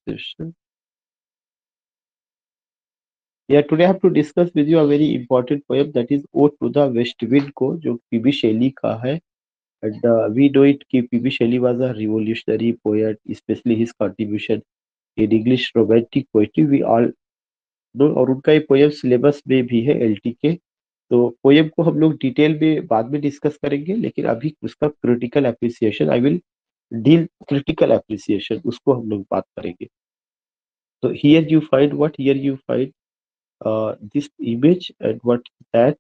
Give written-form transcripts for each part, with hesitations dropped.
session. Yeah, today I have to discuss with you a very important poem that is Ode to the West Wind को जो PB Shelley का है. And we know it कि PB Shelley was a revolutionary poet, especially his contribution in English romantic poetry. We all know और उनका ये poem syllabus में भी है एलटी के. तो पोएम को हम लोग डिटेल में बाद में डिस्कस करेंगे, लेकिन अभी उसका critical appreciation I will deal critical appreciation उसको हम लोग बात करेंगे. तो here you find what here you find this image, and what that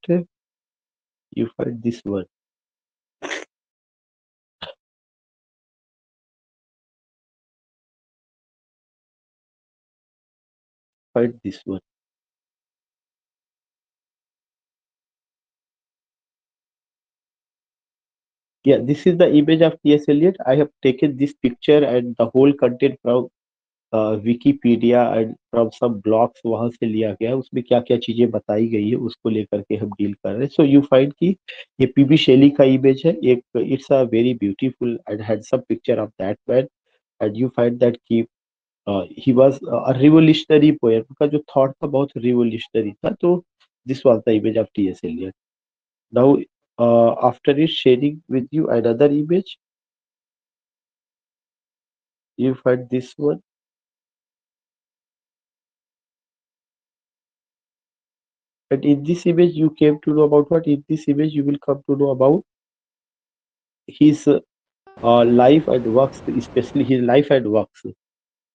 you find this one, find this one. Yeah, this is the image of T.S. Eliot. I have taken this picture and the whole content from Wikipedia and from some blogs वहां से लिया गया है. उसमें क्या क्या चीजें बताई गई है उसको लेकर के हम डील कर रहे हैं. सो यू फाइंड कि ये पीबी शैली का इमेज है. एक it's a very beautiful and handsome picture of that man. And you find that कि he was a revolutionary poet. उनका जो थॉट था बहुत रिवोल्यूशनरी था. तो this was the image of TS Eliot. Now after it sharing with you another image, you find this one. And in this image you came to know about what? In this image you will come to know about his life and works, especially his life and works.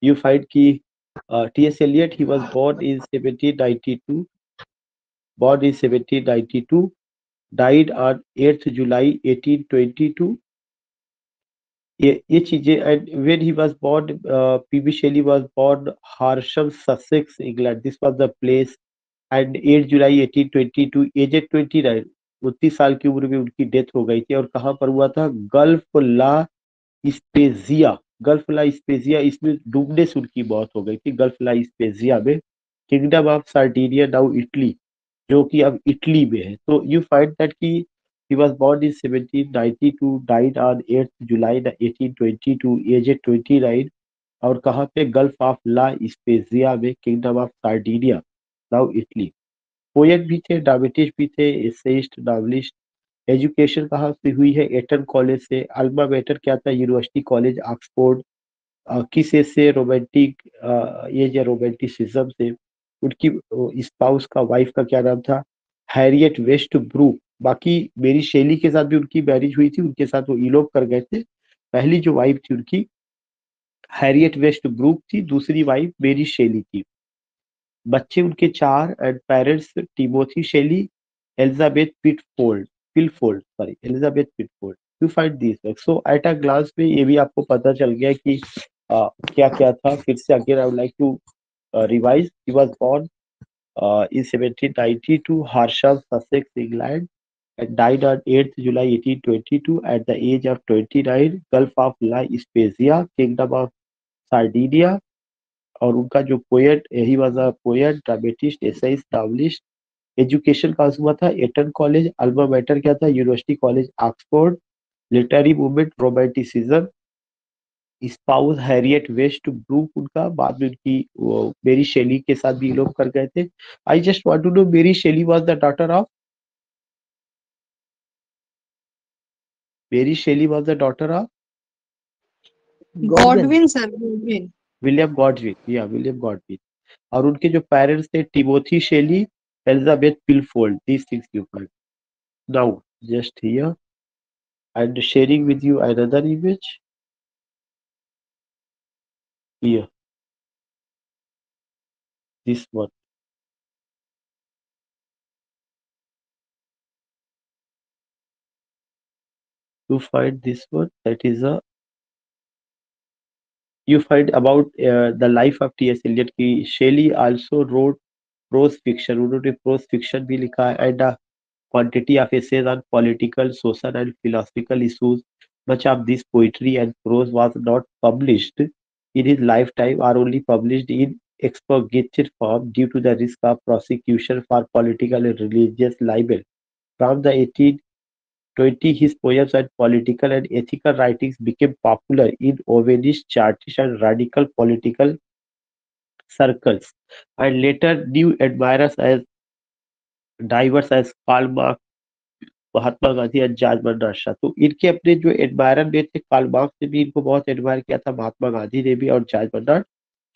You find कि T.S. Eliot, he was born in 1792, born in 1792, died on 8th July 1822. ये चीजें. And when he was born, PB Shelley was born Horsham Sussex England. This was the place. And 8 जुलाई 1822, aged 29, 29 साल की उम्र में उनकी death हो गई थी. और कहाँ पर हुआ था? गल्फ ला स्पेजिया. गल्फ ला स्पेजिया, इसमें डूबने से उनकी मौत हो गई थी. गल्फ ला स्पेजिया में, kingdom of Sardinia, now Italy, जो कि अब इटली में है. तो यू फाइंड दैट कि he was born in 1792, died on 8th July 1822, aged 29. और कहाँ पे? गल्फ ऑफ ला स्पेजिया में, kingdom of Sardinia, now Italy. Poet भी थे, ड्रामेटिस्ट भी थे, एसेइस्ट, नॉवलिस्ट. एजुकेशन कहाँ से हुई है? एटन कॉलेज से. अल्मा मैटर क्या था? University college Oxford. किस एज से? रोमांटिक एज या रोमांटिसिज्म से. उनकी स्पाउस का, वाइफ का क्या नाम था? Harriet Westbrook. बाकी मेरी शैली के साथ भी उनकी मैरिज हुई थी. उनके साथ वो इलोप कर गए थे. पहली जो वाइफ थी उनकी हैरियट वेस्ट ब्रूक थी. दूसरी वाइफ मेरी शैली थी. बच्चे उनके 4. And parents Timothy Shelley, Elizabeth Pilfold, sorry, Elizabeth Pilfold. You find this. So at a glance में ये भी आपको पता चल गया कि क्या क्या था. फिर से again I would like to revise. He was born in 1792, Harsham, Sussex, England, and died on 8th July 1822 at the age of 29, Gulf of La Spezia, Kingdom of Sardinia. और उनका जो poet, he was a poet, dramatist, essayist, novelist. Education कहाँ से हुआ था? Eton college. Alma mater क्या था? University college Oxford. Literary movement romanticism. Spouse Harriet Westbrook उनका. बाद में उनकी मेरी शेली के साथ भी इलोप कर गए थे. I just want to know, Mary Shelley was the daughter of, Mary Shelley was the daughter of Godwin, sir, Godwin. William Godwin. या विलियम गॉडविन. और उनके जो पेरेंट्स थे, Timothy Shelley, Elizabeth Pilfold. These things you find. Now just here and sharing with you another image here, this one. You find this one, that is a, you find about the life of T.S. Eliot की. Shelley also wrote prose fiction. उन्होंने prose fiction भी लिखा है. And a quantity of essays on political, social and philosophical issues. Much of this poetry and prose was not published in his lifetime, or only published in expurgated form due to the risk of prosecution for political and religious libel. From the 1820, his poems and political and ethical writings became popular in Owenist, Chartist, and radical political circles, and later new admirers as diverse as Karl Marx, Mahatma Gandhi और George Bernard Shaw. तो इनके अपने जो admirer में थे, Karl Marx ने भी इनको बहुत एडमायर किया था, महात्मा गांधी ने भी और जॉर्ज बर्नार्ड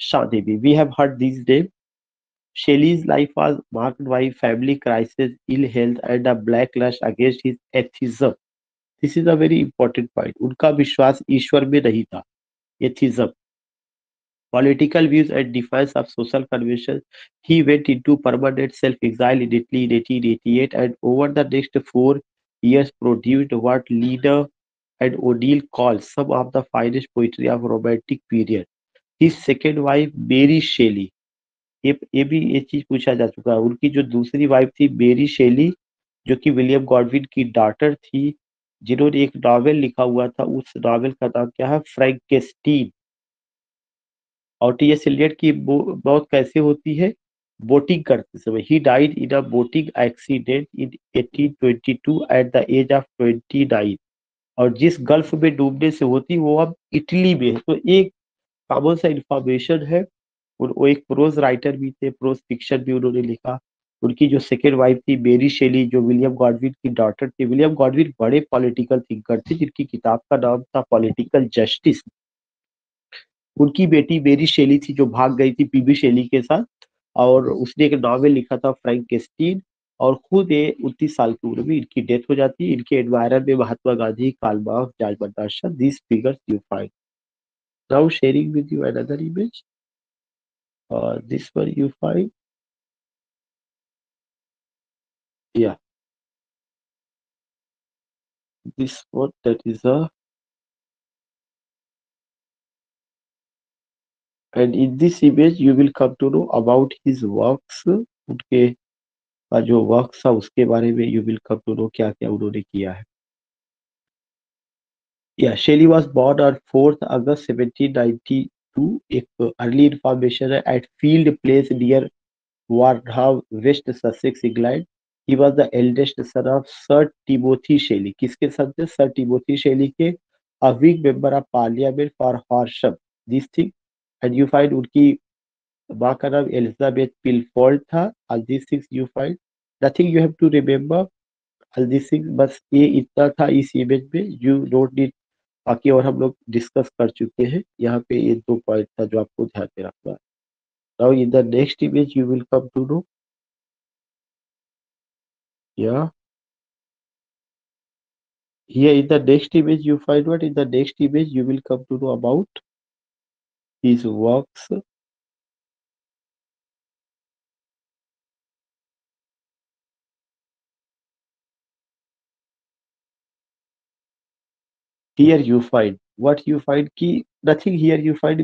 शॉ ने भी। We have heard this name. Shelley's life was marked by family crisis, ill health, and a backlash against his atheism. This is a very important point. उनका विश्वास ईश्वर में नहीं था, atheism. Political views and defiance of social conventions. He went into permanent self-exile in Italy in 1888, and over the next 4 years produced what Leader and O'Neill called some of the finest poetry of romantic period. His second wife, Mary Shelley, ये भी ये चीज पूछा जा चुका है। उनकी जो दूसरी वाइफ थी मेरी शेली, जो कि विलियम गॉडविन की डॉटर थी, जिन्होंने एक नॉवेल लिखा हुआ था, उस नॉवेल का नाम क्या है, फ्रैंकेस्टीन। और टी.एस. एलियट की मौत कैसे होती है, बोटिंग करते समय। He died in a boating accident in 1822 at the age of 29। और जिस गल्फ में डूबने से होती वो अब इटली में है। तो एक कॉमन सा इंफॉर्मेशन है। वो एक प्रोज राइटर भी थे, प्रोज फिक्शन भी उन्होंने लिखा। उनकी जो सेकेंड वाइफ थी मेरी शेली, जो विलियम गॉडविन की डॉटर थी। विलियम गॉडविन बड़े पॉलिटिकल थिंकर थे, जिनकी किताब का नाम था पॉलिटिकल जस्टिस। उनकी बेटी मेरी शेली थी, जो भाग गई थी पीबी शेली के साथ, और उसने एक नॉवेल लिखा था फ्रैंकेस्टीन। और खुद ये 29 साल की उम्र में इनकी डेथ हो जाती है। इनके एडवायरर में Mahatma Gandhi, Karl Marx, George Bernard Shaw, these figures you find. Now sharing with you another image. This one you find. Yeah, this one, that is a, and in this image you will come to know about his works। उनके का जो works था उसके बारे में you will come to know क्या क्या उन्होंने किया है। Yeah, Shelley was born on 4th August 1792। एक अर्ली इंफॉर्मेशन है, at Field Place near Warnham, West Sussex, England। He was the eldest son of Sir Timothy Shelley। किसके सन थे, sir Timothy शेली के। A whig member of parliament for Horsham, this thing। and you find उनकी माँ का नाम Elizabeth पिलफोर्ड था। all these things you find, nothing you have to remember, all these things। बस ये इतना था इस इमेज में, you don't need। बाकी और हम लोग डिस्कस कर चुके हैं। यहाँ पे ये 2 पॉइंट था जो आपको ध्यान में रखना है। Now in the next image you will come to know. या here in the next image you find what, in the next image you will come to know about his works। Here you find what you find कि nothing, here you find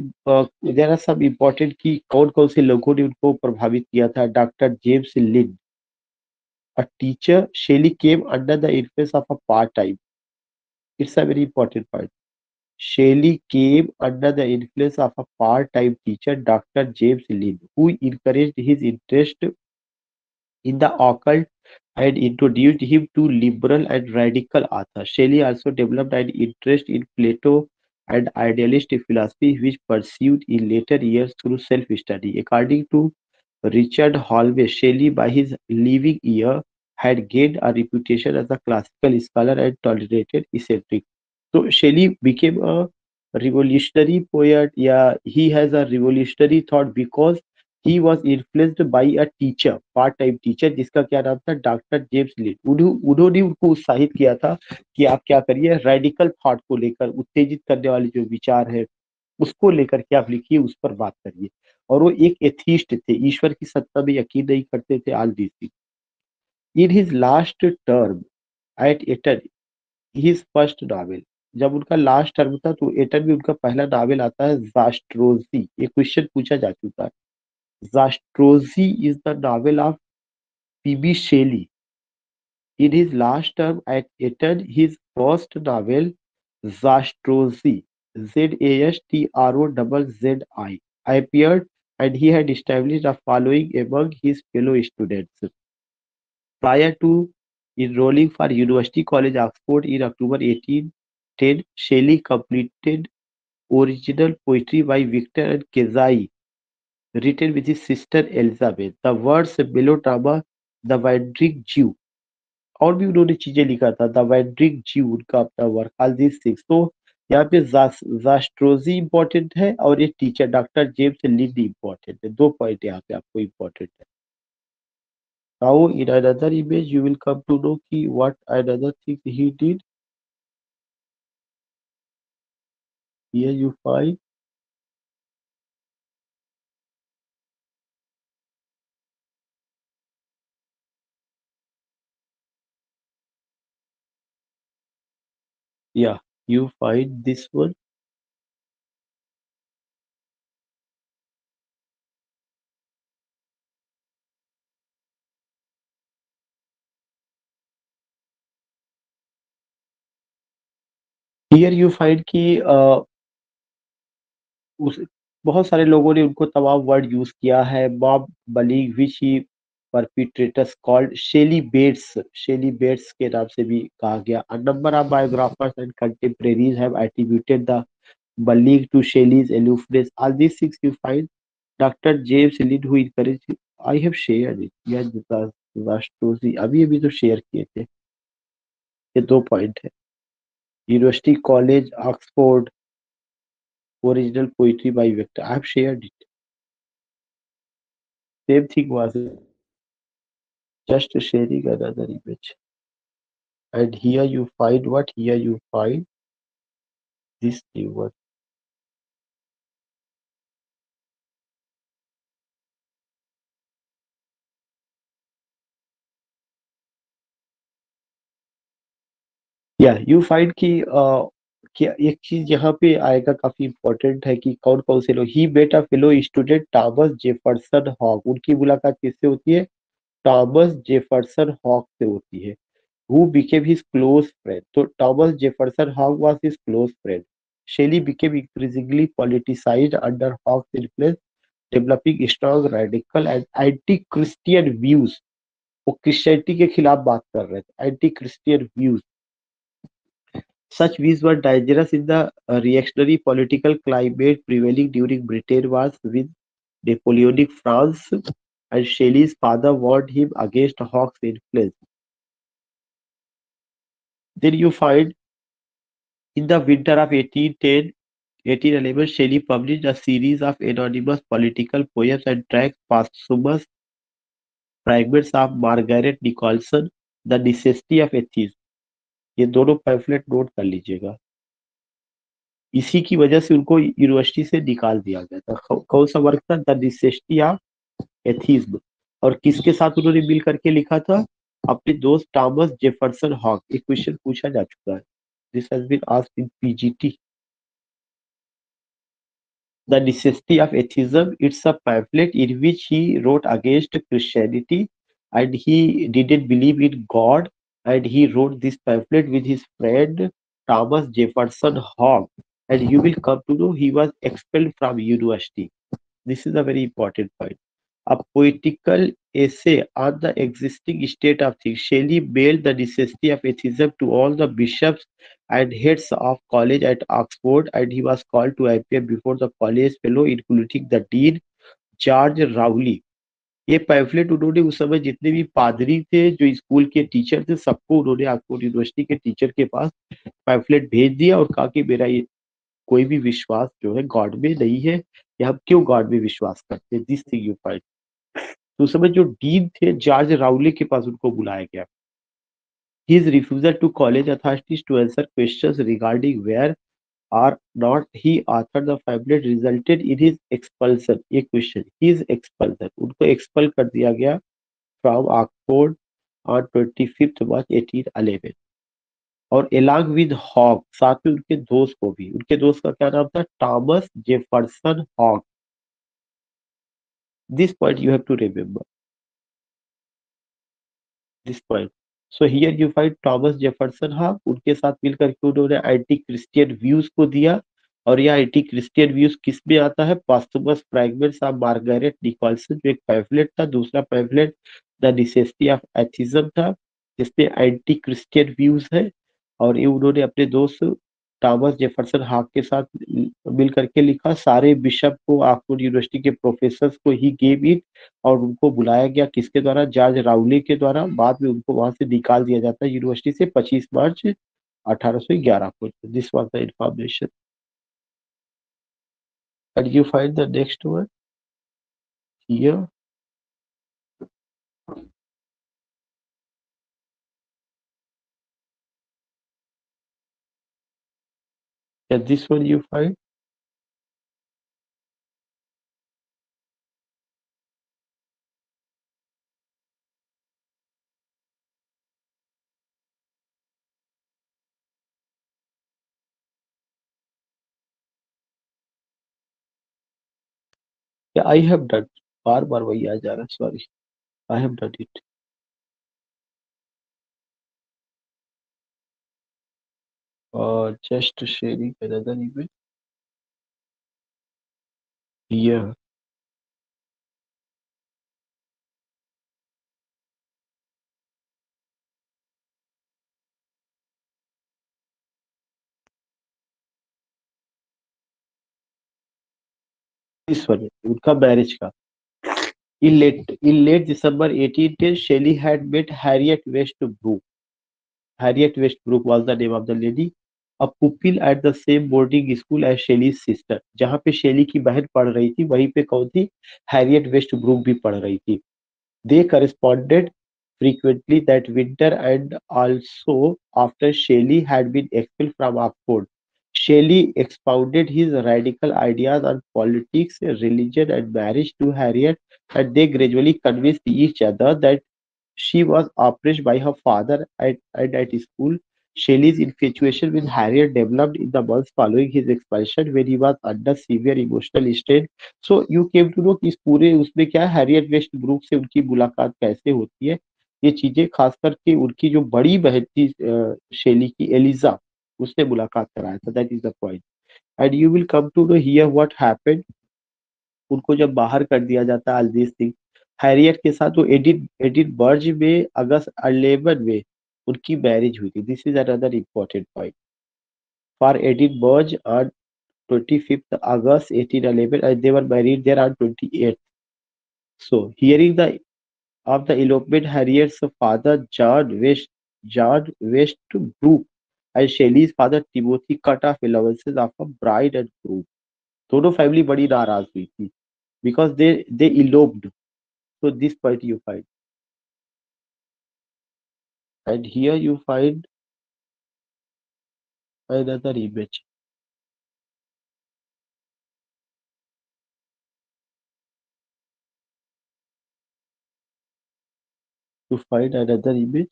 there are some important कि कौन कौन से लोगों ने उनको प्रभावित किया था। Doctor James Lind, a teacher। Shelley came under the influence of a part-time, it's a very important point। Shelley came under the influence of a part-time teacher, Dr. James Lynn, who encouraged his interest in the occult and introduced him to liberal and radical authors। Shelley also developed an interest in Plato and idealist philosophy, which pursued in later years through self-study। According to Richard Hollway, Shelley, by his living year, had gained a reputation as a classical scholar and tolerated eccentric। So Shelley became a revolutionary poet. Yeah, he has a revolutionary thought because he was influenced by a teacher, part time teacher, जिसका क्या नाम था, doctor James लिन। उन्होंने उनको उत्साहित किया था कि आप क्या करिए, रेडिकल थॉट को लेकर, उत्तेजित करने वाले जो विचार है उसको लेकर के आप लिखिए, उस पर बात करिए। और वो एक एथीस्ट थे, ईश्वर की सत्ता में यकीन नहीं करते थे। All this in his last term at Eton, his first novel. जब उनका लास्ट टर्म था तो एटन में उनका पहला नॉवेल आता है, जास्ट्रोजी। ये क्वेश्चन पूछा जा चुका है। Zastrozzi is the novel of PB Shelley. In his last term at Eton, his first novel, Zastrozi, Zastrouzi, appeared, and he had established a following among his fellow students. Prior to enrolling for University College Oxford in October 1810, Shelley completed original poetry by Victor and Kezai written with his sister Elizabeth. The words melodrama, the Wandering Jew, और भी उन्होंने चीजें लिखा था, the wandering ज्यू उनका अपना work, all this things. तो यहाँ पे जास्ट्रोजी इंपॉर्टेंट है और ये teacher doctor James Lind important है। 2 पॉइंट यहाँ पे आपको इंपॉर्टेंट है। Now in another image you will come to know कि what another thing he did. Here you find, yeah, you find this one. Here you find कि उस बहुत सारे लोगों ने उनको तमाम वर्ड यूज किया है। Mob bullying which he perpetrators called Shelley baits के नाम से भी कहा गया। A number of biographers and contemporaries have attributed the bullying to Shelley's aloofness. All these things you find doctor James Lind who encouraged, I have shared it, यह Zastrozzi अभी अभी तो शेयर किए थे। ये 2 पॉइंट है। University college Oxford original poetry by Victor, I have shared it. Same thing was just sharing another image. And here you find what? Here you find this new one. Yeah, you find कि एक चीज यहाँ पे आएगा काफी important है कि कौन कौन से लोग। He met a fellow student Thomas Jefferson Hogg, उनकी मुलाकात किससे होती है? थॉमस जेफरसन हॉक से होती है। Who became his close friend? So Thomas Jefferson Hogg was his close friend. Shelley became increasingly politicized under Hog's influence, developing strong radical and anti-Christian views. वो Christianity के खिलाफ बात कर रहे थे, anti Christian views. Such views were dangerous in the reactionary political climate prevailing during Britain was with Napoleonic France, and Shelley's father warned him against Hawke's influence. Then you find in the winter of 1811, Shelley published a series of anonymous political poems and tracts posthumous fragments of Margaret Nicholson, The Necessity of Atheism। ये दोनों pamphlet note कर लीजिएगा। इसी की वजह से उनको university से निकाल दिया गया था। कौन सा वर्क था? The necessity of atheism. और किसके साथ उन्होंने मिल करके लिखा था? अपने दोस्त थॉमस जेफरसन हॉक। एक क्वेश्चन पूछा जा चुका है, this has been asked in PGT. The Necessity of Atheism, it's a pamphlet in which he wrote against Christianity and he didn't believe in God, and he wrote this pamphlet with his friend Thomas Jefferson Hogg, and you will come to know he was expelled from university. This is a very important point. A poetical essay on the existing state of things, Shelley mailed the necessity of atheism to all the bishops and heads of college at Oxford, and he was called to appear before the college fellow, including the dean, George Rowley. ये pamphlet उन्होंने उस समय जितने भी पादरी थे, जो school के टीचर थे, सबको उन्होंने ऑक्सफोर्ड यूनिवर्सिटी के टीचर के पास पैम्फलेट भेज दिया और कहा कि मेरा ये कोई भी विश्वास जो है गॉड में नहीं है, या हम क्यों गॉड में विश्वास करते हैं। This thing you find. तो उस समय जो डीन थे जॉर्ज राउले के पास उनको बुलाया गया। His refusal to college authorities to answer questions regarding where or not he authored the pamphlet resulted in his expulsion। ये क्वेश्चन, his expulsion, उनको एक्सपल कर दिया गया from Oxford on 25th March 1811। और along with हॉग, साथ में उनके दोस्त को भी, उनके दोस्त का क्या नाम था? Thomas Jefferson Hogg. This point you have to remember, this point। So here you find Thomas Jefferson Hogg, उनके साथ मिलकर के उन्होंने एंटी क्रिश्चियन व्यूज को दिया। और यह एंटी क्रिश्चियन व्यूज किस में आता है? पास्थुमस फ्रैगमेंट्स ऑफ मार्गारेट निकोलसन, जो एक पैम्फलेट था। दूसरा pamphlet the necessity of atheism था, जिसमें एंटी क्रिश्चियन व्यूज है। और ये उन्होंने अपने दोस्त थॉमस जेफरसन हाग के साथ मिल करके लिखा। सारे बिशप को, ऑक्सफोर्ड यूनिवर्सिटी के प्रोफेसर्स को ही गेव इट, और उनको बुलाया गया किसके द्वारा, जॉर्ज राउले के द्वारा। बाद में उनको वहां से निकाल दिया जाता है यूनिवर्सिटी से 25 मार्च 1811 को। This was the information. And you find the next one here. And this one you find. Yeah, I have done. बार बार वही आ जा रहा है, sorry. I have done it. Just sharing another image here. This one, उनका marriage का। In late December 1810, Shelley had met Harriet Westbrook. Harriet Westbrook was the name of the lady, a pupil at the same boarding school as Shelley's sister. जहाँ पे शेली की बहन पढ़ रही थी, वहीं पे कौन थी, हैरियट वेस्टब्रूक भी पढ़ रही थी। They corresponded frequently that winter, and also after Shelley had been expelled from Oxford. Shelley expounded his radical ideas on politics, religion, and marriage to Harriet, and they gradually convinced each other that she was oppressed by her father and at school. Shelley's infatuation with Harriet developed in the months following his expulsion when he was under severe emotional strain. So you came to know कि इस पूरे उसमें क्या है, Harriet waste Brooke से उनकी मुलाकात कैसे होती है। ये चीजें खास करके उनकी जो बड़ी बहन थी शेली की, एलिजा, उसने मुलाकात कराया था। That is the point. And you will come to know here what happened. उनको जब बाहर कर दिया जाता है अलजीत सिंह, हैरियट के साथ वो एडिथ एडिथ बर्ज में अगस्त 11 में उनकी मैरिज हुई थी। This is another important point for Edinburgh on 25th August 1811, and they were married there on 28th. So hearing the of the elopement, Harriet's father John Westbrook and Shelley's father Timothy cut off allowances of a bride and groom. दोनों family बड़ी नाराज हुई थी because they eloped. So this point you find, and here you find another image. You find another image.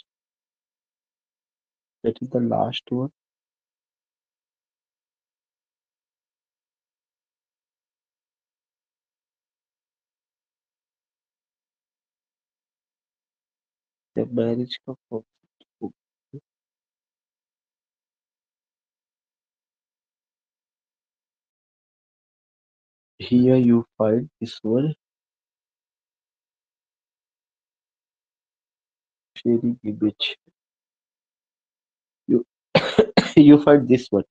That is the last one. The marriage का photo. Here you find this one. Sharing image. You you find this one.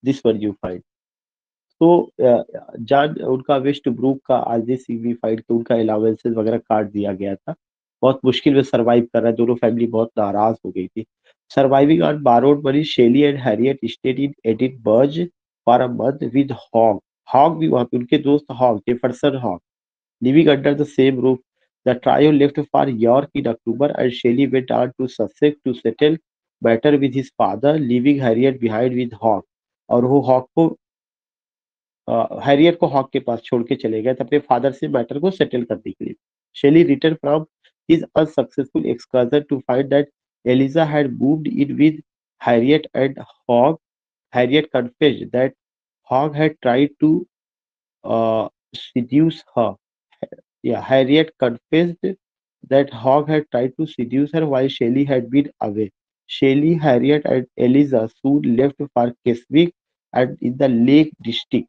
This one you find. तो जान उनका waste Brooke का RJ CV fight के उनका allowances वगैरह काट दिया गया था। बहुत मुश्किल में सरवाइव कर रहा है, दोनों फैमिली बहुत नाराज हो गई थी। Surviving on borrowed money, Shelley and Harriet stayed in Edinburgh for a month with Hogg. Hogg भी वहां पे, उनके दोस्त Hogg, Jefferson Hogg, living under the same roof. The trio left for York in October, and Shelley went on to Sussex to settle matter with his father, leaving Harriet behind with Hawke। और वो hoc को Harriet को hoc के पास छोड़ के चले गए थे अपने फादर से मैटर को सेटल करने के लिए। Shelley return from his unsuccessful excursion to find that Eliza had moved in with Harriet and Hogg. Harriet confessed that Hogg had tried to seduce her. Yeah, Harriet confessed that Hogg had tried to seduce her while Shelley had been away. Shelley, Harriet, and Eliza soon left for Keswick and in the Lake District,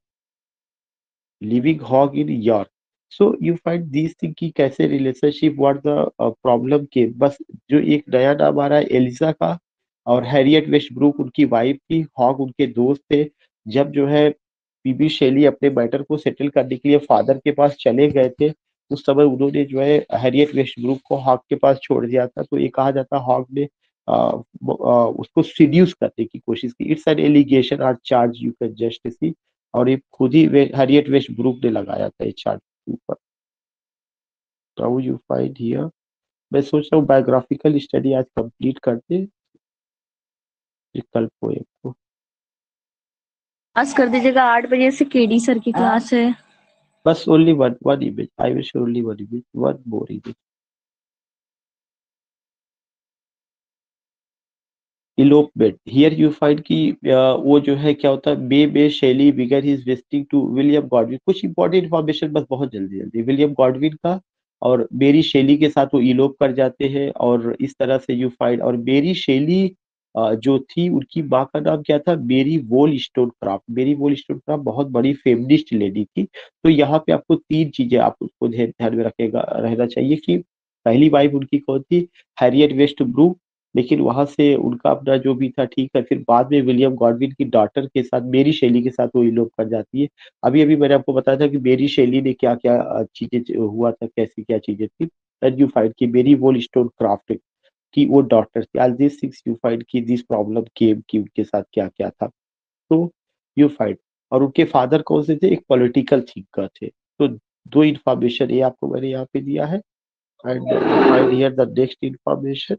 living Hogg in York. So you find this thing कि कैसे relationship what the problem के, बस जो एक नया नाम आ रहा है एलिजा का, और हैरियट वेस्टब्रुक उनकी वाइफ थी, हॉग उनके दोस्त थे। जब जो है पीबी शेली अपने मैटर को सेटल करने के लिए फादर के पास चले गए थे, उस समय उन्होंने जो है हैरियट वेस्टब्रुक को हॉग के पास छोड़ दिया था। तो ये कहा जाता है हॉग ने उसको सीड्यूस करने की कोशिश की। इट्स एन एलिगेशन और charge you can just see, और ये खुद ही हैरियट वेस्टब्रुक ने लगाया था ये चार्ज के ऊपर। नाउ यू फाइंड हियर, मैं सोच रहा हूँ बायोग्राफिकल स्टडी आज कंप्लीट करते, ये कल पोएम को। क्लास कर दीजिएगा, 8 बजे से केडी सर की क्लास है। बस only one image, I will show only one image, one more image. Elopement, here you find कि वो जो है क्या होता है, बे Shelley began his visiting to William Godwin. कुछ इंपॉर्टेंट इन्फॉर्मेशन बस बहुत जल्दी जल्दी, विलियम गॉडविन का और मेरी शेली के साथ वो इलोप कर जाते हैं, और इस तरह से यू फाइंड। और मेरी शेली जो थी, उनकी माँ का नाम क्या था, मेरी वोल स्टोन क्राफ्ट। मेरी वोल स्टोन क्राफ्ट बहुत बड़ी फेमिनिस्ट लेडी थी। तो यहाँ पे आपको तीन चीजें आप उसको ध्यान में रखेगा रहना चाहिए कि पहली वाइफ उनकी कौन थी, हैरियट वेस्ट ब्रूक। लेकिन वहां से उनका अपना जो भी था ठीक है, फिर बाद में विलियम गॉडविन की डॉटर के साथ, मेरी शेली के साथ वो इलोप कर जाती है। अभी अभी मैंने आपको बताया था कि मेरी शेली ने क्या क्या चीजें हुआ था, कैसी क्या चीजें थी। दैट यू फाइंड कि मेरी वोल स्टोन क्राफ्ट की वो डॉटर थी। आज दिस सिक्स यू फाइंड की दिस प्रॉब्लम केम की उनके साथ क्या क्या था। तो यू फाइंड, और उनके फादर कौन से थे, एक पॉलिटिकल थिंकर थे। तो दो इंफॉर्मेशन ये आपको मैंने यहाँ पे दिया है। And find here the next information.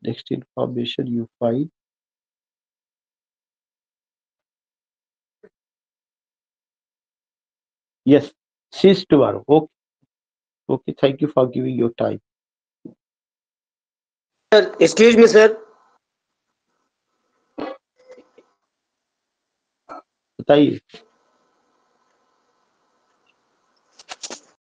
Next information you find. Yes, since tomorrow. Okay, okay. Thank you for giving your time. Sir, excuse me, sir. बताइए।